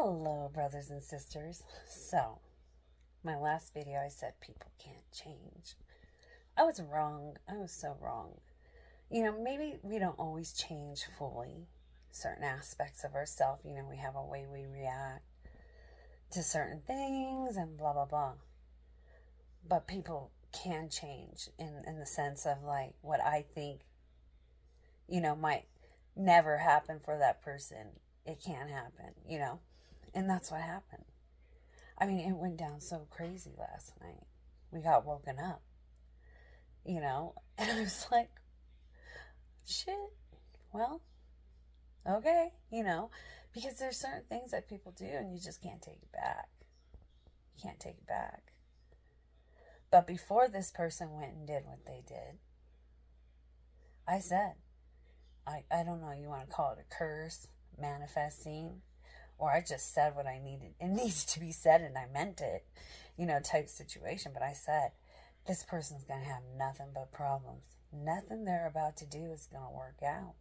Hello, brothers and sisters. So, my last video I said people can't change. I was wrong. I was so wrong. Maybe we don't always change fully certain aspects of ourselves. We have a way we react to certain things and blah, blah, blah. But people can change in the sense of like what I think, might never happen for that person. It can happen. And that's what happened. I mean, it went down so crazy last night. We got woken up, and I was like, shit, well, okay, because there's certain things that people do and you just can't take it back. You can't take it back. But before this person went and did what they did, I said, I don't know, you want to call it a curse, manifesting, or I just said what I needed. It needed to be said and I meant it, type situation. But I said, this person's going to have nothing but problems. Nothing they're about to do is going to work out.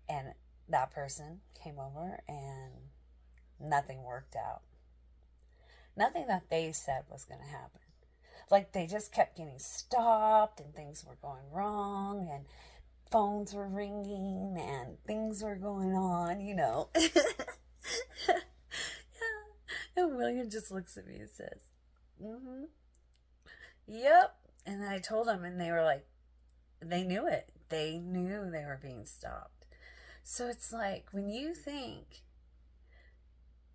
And that person came over and nothing worked out. Nothing that they said was going to happen. Like they just kept getting stopped and things were going wrong and phones were ringing and things were going on, Yeah. And William just looks at me and says, mm-hmm. Yep. And I told them and they were like, they knew it. They knew they were being stopped. So it's like when you think,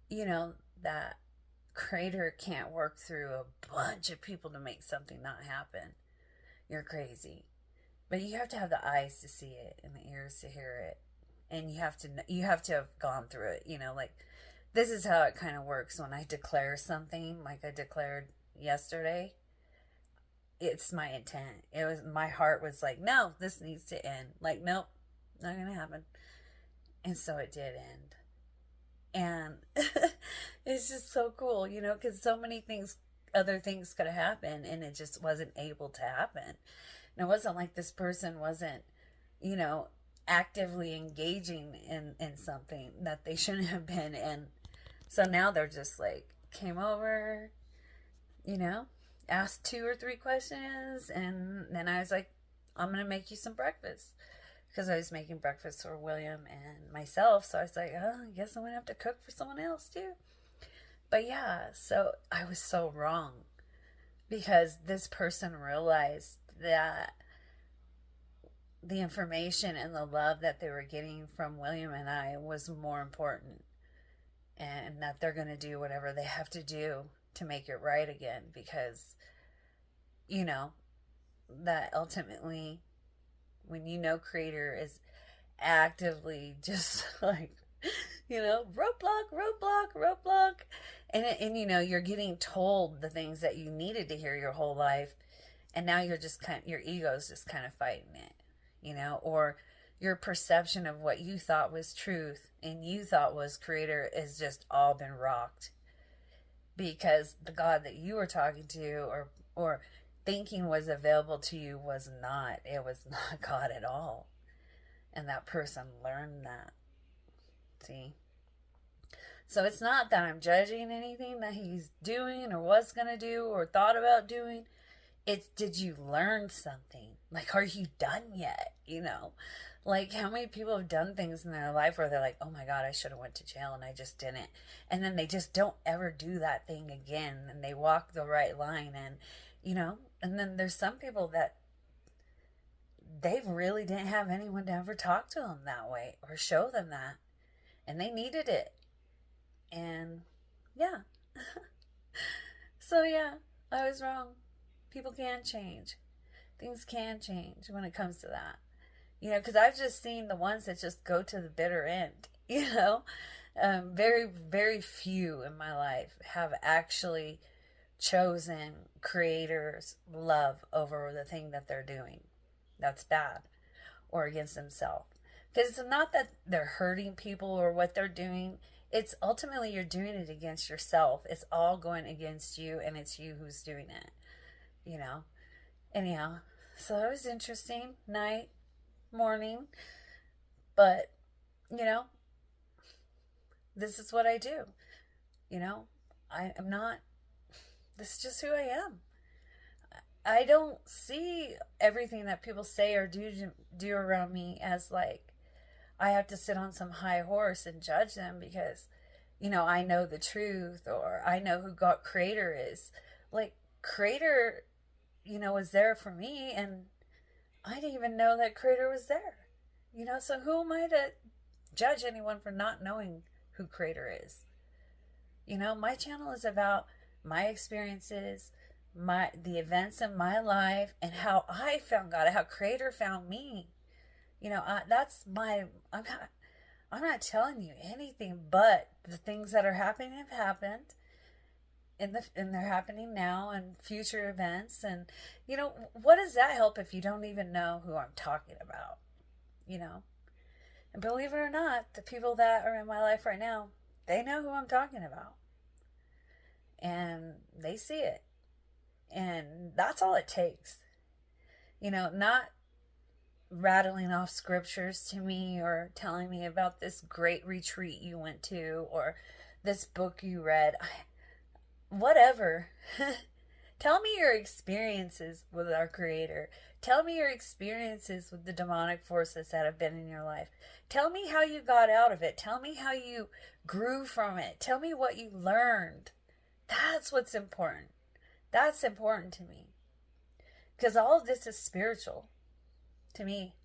that Creator can't work through a bunch of people to make something not happen, you're crazy. But you have to have the eyes to see it and the ears to hear it. And you have to have gone through it, like this is how it kind of works when I declare something like I declared yesterday. It's my intent. My heart was like, no, this needs to end. Like, nope, not gonna happen. And so it did end. And it's just so cool, because so many other things could have happened and it just wasn't able to happen. And it wasn't like this person wasn't, actively engaging in something that they shouldn't have been. And so now they're just like, came over, asked 2 or 3 questions. And then I was like, I'm going to make you some breakfast. Because I was making breakfast for William and myself. So I was like, oh, I guess I'm going to have to cook for someone else too. But yeah, so I was so wrong. Because this person realized that the information and the love that they were getting from William and I was more important. And that they're going to do whatever they have to do to make it right again. Because, that ultimately, when Creator is actively just like, roadblock. And you're getting told the things that you needed to hear your whole life. And now you're just your ego's just kind of fighting it. Or your perception of what you thought was truth and you thought was Creator is just all been rocked because the God that you were talking to or thinking was available to you was not. It was not God at all. And that person learned that. See? So it's not that I'm judging anything that he's doing or was going to do or thought about doing. It's, did you learn something? Like, are you done yet? Like how many people have done things in their life where they're like, oh my God, I should have went to jail and I just didn't. And then they just don't ever do that thing again. And they walk the right line and, and then there's some people that they really didn't have anyone to ever talk to them that way or show them that. And they needed it. And yeah. So yeah, I was wrong. People can change. Things can change when it comes to that. Because I've just seen the ones that just go to the bitter end. Very, very few in my life have actually chosen Creator's love over the thing that they're doing that's bad or against themselves. Because it's not that they're hurting people or what they're doing. It's ultimately you're doing it against yourself. It's all going against you and it's you who's doing it. Anyhow, so it was interesting. Night, morning. But, This is what I do. You know, I'm not, this is just who I am. I don't see everything that people say or do around me as like I have to sit on some high horse and judge them because, you know, I know the truth or I know who God Creator is. Like, Creator, you know, was there for me, and I didn't even know that Creator was there. You know, so who am I to judge anyone for not knowing who Creator is? You know, my channel is about my experiences, the events in my life, and how I found God, how Creator found me. You know, that's my. I'm not telling you anything but the things that are happening have happened, and they're happening now, and future events, and you know, what does that help if you don't even know who I'm talking about? You know, and believe it or not, the people that are in my life right now, they know who I'm talking about, and they see it. And that's all it takes. You know, not rattling off scriptures to me or telling me about this great retreat you went to or this book you read. Whatever. Tell me your experiences with our Creator. Tell me your experiences with the demonic forces that have been in your life. Tell me how you got out of it. Tell me how you grew from it. Tell me what you learned. That's what's important. That's important to me. Because all of this is spiritual to me.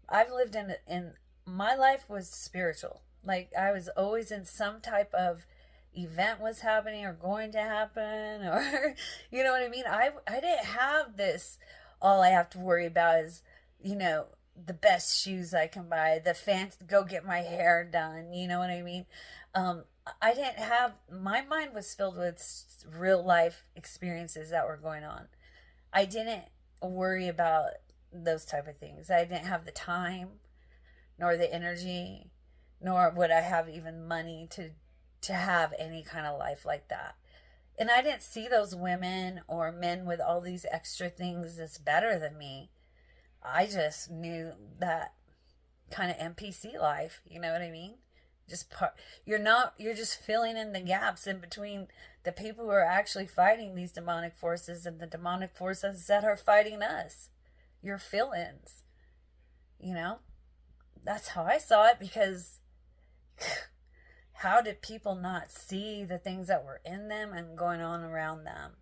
I've lived in my life was spiritual. Like, I was always in some type of event was happening or going to happen, or you know what I mean? I didn't have this, all I have to worry about is, you know, the best shoes I can buy, the fancy, go get my hair done, you know what I mean? I didn't have, my mind was filled with real life experiences that were going on. I didn't worry about those type of things. I didn't have the time, nor the energy, nor would I have even money to have any kind of life like that. And I didn't see those women or men with all these extra things as better than me. I just knew that kind of NPC life, you know what I mean? You're just filling in the gaps in between the people who are actually fighting these demonic forces and the demonic forces that are fighting us. You're fill-ins, you know? That's how I saw it, because how did people not see the things that were in them and going on around them?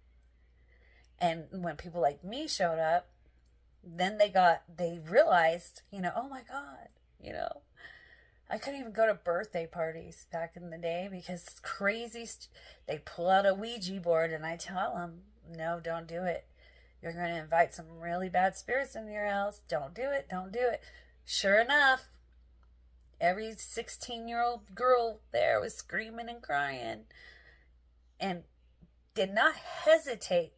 And when people like me showed up, then they realized, you know, oh my God, you know, I couldn't even go to birthday parties back in the day because it's crazy. They pull out a Ouija board and I tell them, no, don't do it. You're going to invite some really bad spirits into your house. Don't do it. Don't do it. Sure enough, every 16-year-old girl there was screaming and crying and did not hesitate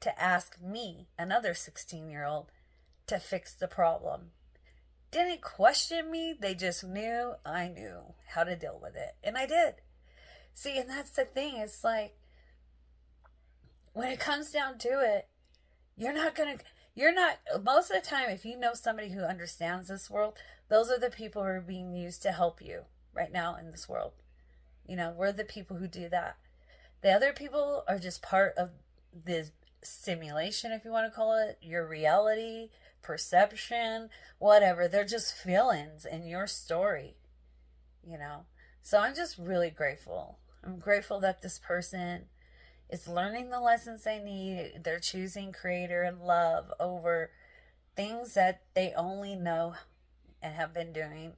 to ask me, another 16-year-old, to fix the problem. Didn't question me. They just knew I knew how to deal with it. And I did. See, and that's the thing. It's like, when it comes down to it, most of the time, if you know somebody who understands this world, those are the people who are being used to help you right now in this world. You know, we're the people who do that. The other people are just part of the simulation, if you want to call it, your reality, perception, whatever. They're just fill-ins in your story, you know. So I'm just really grateful. I'm grateful that this person is learning the lessons they need. They're choosing Creator and love over things that they only know and have been doing.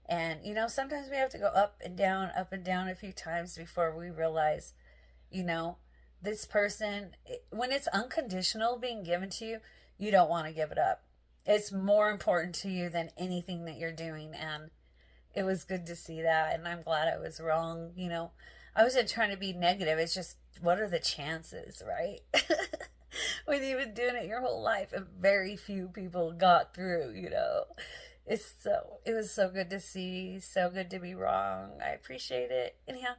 And, you know, sometimes we have to go up and down a few times before we realize, you know, this person, when it's unconditional being given to you, you don't want to give it up. It's more important to you than anything that you're doing. And it was good to see that. And I'm glad I was wrong. You know, I wasn't trying to be negative. It's just, what are the chances, right? When you've been doing it your whole life and very few people got through, you know. It was so good to see, so good to be wrong. I appreciate it. Anyhow,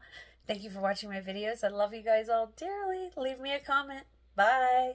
thank you for watching my videos. I love you guys all dearly. Leave me a comment. Bye.